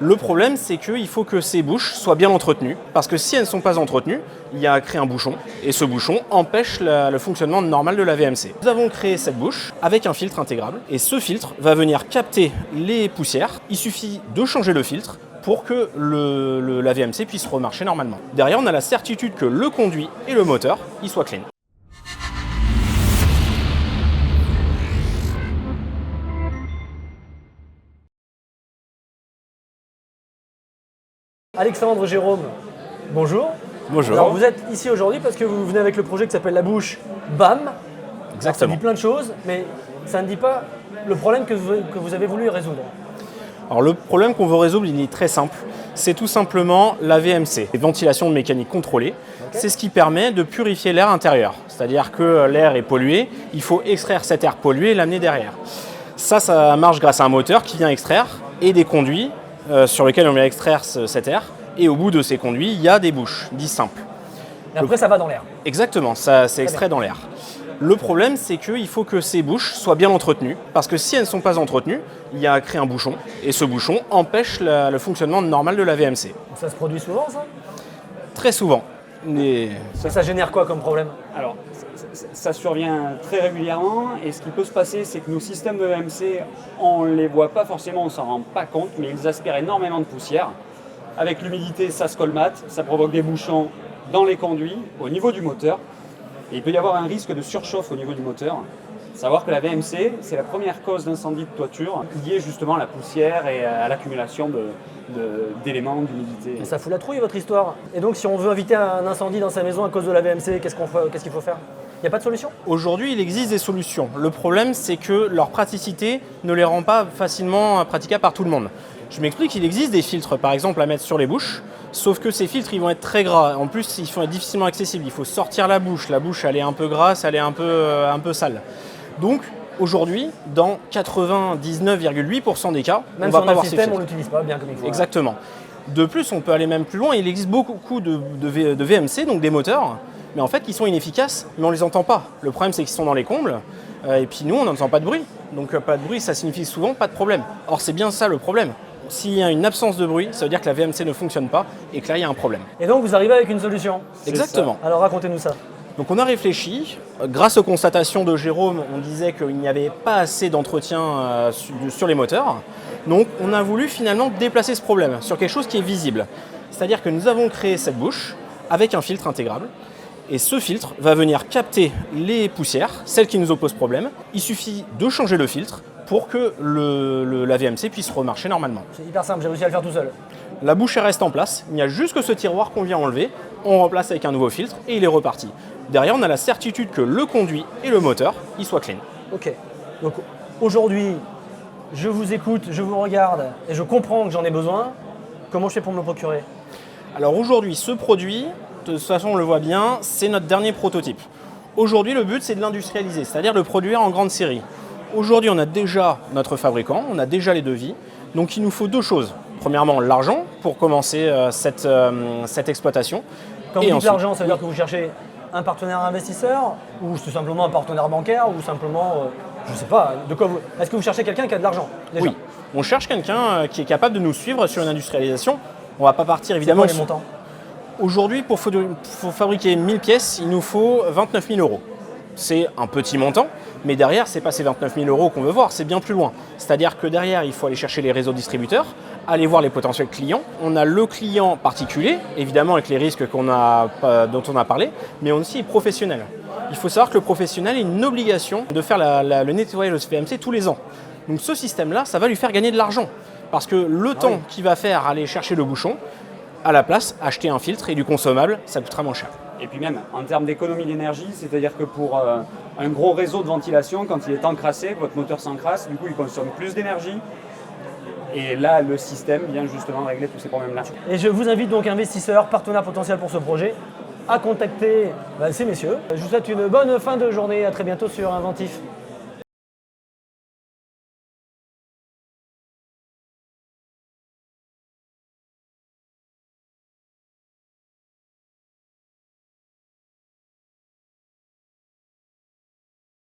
Le problème, c'est qu'il faut que ces bouches soient bien entretenues, parce que si elles ne sont pas entretenues, il y a créé un bouchon, et ce bouchon empêche le fonctionnement normal de la VMC. Nous avons créé cette bouche avec un filtre intégrable, et ce filtre va venir capter les poussières. Il suffit de changer le filtre pour que la VMC puisse remarcher normalement. Derrière, on a la certitude que le conduit et le moteur, ils soient clean. Alexandre, Jérôme, bonjour. Bonjour. Alors vous êtes ici aujourd'hui parce que vous venez avec le projet qui s'appelle la bouche BAM. Exactement. Alors, ça dit plein de choses, mais ça ne dit pas le problème que vous avez voulu résoudre. Alors le problème qu'on veut résoudre, il est très simple. C'est tout simplement la VMC, ventilation mécanique contrôlée. Okay. C'est ce qui permet de purifier l'air intérieur. C'est-à-dire que l'air est pollué, il faut extraire cet air pollué et l'amener derrière. Ça marche grâce à un moteur qui vient extraire et des conduits sur lesquels on vient extraire cet air. Et au bout de ces conduits, il y a des bouches, dites simples. Et après, ça va dans l'air. Exactement, ça c'est extrait dans l'air. Le problème, c'est qu'il faut que ces bouches soient bien entretenues, parce que si elles ne sont pas entretenues, il y a créé un bouchon, et ce bouchon empêche le fonctionnement normal de la VMC. Ça se produit souvent, ça? Très souvent. Ça génère quoi comme problème? Alors, ça survient très régulièrement, et ce qui peut se passer, c'est que nos systèmes de VMC, on ne les voit pas forcément, on ne s'en rend pas compte, mais ils aspirent énormément de poussière. Avec l'humidité, ça se colmate, ça provoque des bouchons dans les conduits, au niveau du moteur. Et il peut y avoir un risque de surchauffe au niveau du moteur. Savoir que la VMC, c'est la première cause d'incendie de toiture liée justement à la poussière et à l'accumulation d'éléments d'humidité. Ça fout la trouille votre histoire. Et donc si on veut éviter un incendie dans sa maison à cause de la VMC, qu'est-ce qu'il faut faire? Il n'y a pas de solution? Aujourd'hui, il existe des solutions. Le problème, c'est que leur praticité ne les rend pas facilement praticables par tout le monde. Je m'explique, il existe des filtres, par exemple, à mettre sur les bouches, sauf que ces filtres, ils vont être très gras. En plus, ils vont être difficilement accessibles. Il faut sortir la bouche, elle est un peu grasse, elle est un peu sale. Donc, aujourd'hui, dans 99,8% des cas, même on va pas avoir ces filtres. on ne l'utilise pas bien comme il faut. Exactement. De plus, on peut aller même plus loin. Il existe beaucoup de VMC, donc des moteurs, mais en fait, qui sont inefficaces, mais on ne les entend pas. Le problème, c'est qu'ils sont dans les combles, et puis nous, on n'entend pas de bruit. Donc, pas de bruit, ça signifie souvent pas de problème. Or, c'est bien ça le problème. S'il y a une absence de bruit, ça veut dire que la VMC ne fonctionne pas et que là, il y a un problème. Et donc, vous arrivez avec une solution? Exactement. Alors, racontez-nous ça. Donc, on a réfléchi. Grâce aux constatations de Jérôme, on disait qu'il n'y avait pas assez d'entretien sur les moteurs. Donc, on a voulu finalement déplacer ce problème sur quelque chose qui est visible. C'est-à-dire que nous avons créé cette bouche avec un filtre intégrable. Et ce filtre va venir capter les poussières, celles qui nous posent problème. Il suffit de changer le filtre pour que la VMC puisse remarcher normalement. C'est hyper simple, j'ai réussi à le faire tout seul. La bouche elle reste en place, il n'y a juste que ce tiroir qu'on vient enlever, on remplace avec un nouveau filtre et il est reparti. Derrière, on a la certitude que le conduit et le moteur, ils soient clean. Ok, donc aujourd'hui, je vous écoute, je vous regarde et je comprends que j'en ai besoin. Comment je fais pour me le procurer? Alors aujourd'hui, ce produit, de toute façon on le voit bien, c'est notre dernier prototype. Aujourd'hui, le but c'est de l'industrialiser, c'est-à-dire de le produire en grande série. Aujourd'hui, on a déjà notre fabricant, on a déjà les devis, donc il nous faut deux choses. Premièrement, l'argent pour commencer cette exploitation. Quand vous dites l'argent, ça veut dire que vous cherchez un partenaire investisseur ou tout simplement un partenaire bancaire ou simplement, je ne sais pas, est-ce que vous cherchez quelqu'un qui a de l'argent déjà? Oui, on cherche quelqu'un qui est capable de nous suivre sur une industrialisation. On ne va pas partir évidemment. C'est quoi les montants? Aujourd'hui, pour fabriquer 1000 pièces, il nous faut 29 000 €. C'est un petit montant, mais derrière, ce n'est pas ces 29 000 € qu'on veut voir, c'est bien plus loin. C'est-à-dire que derrière, il faut aller chercher les réseaux distributeurs, aller voir les potentiels clients. On a le client particulier, évidemment avec les risques dont on a parlé, mais aussi les professionnels. Il faut savoir que le professionnel a une obligation de faire le nettoyage de VMC tous les ans. Donc ce système-là, ça va lui faire gagner de l'argent. Parce que le temps qu'il va faire aller chercher le bouchon, à la place, acheter un filtre et du consommable, ça coûtera moins cher. Et puis même, en termes d'économie d'énergie, c'est-à-dire que pour un gros réseau de ventilation, quand il est encrassé, votre moteur s'encrasse, du coup il consomme plus d'énergie. Et là, le système vient justement régler tous ces problèmes-là. Et je vous invite donc investisseurs, partenaires potentiels pour ce projet, à contacter ces messieurs. Je vous souhaite une bonne fin de journée, à très bientôt sur Inventif.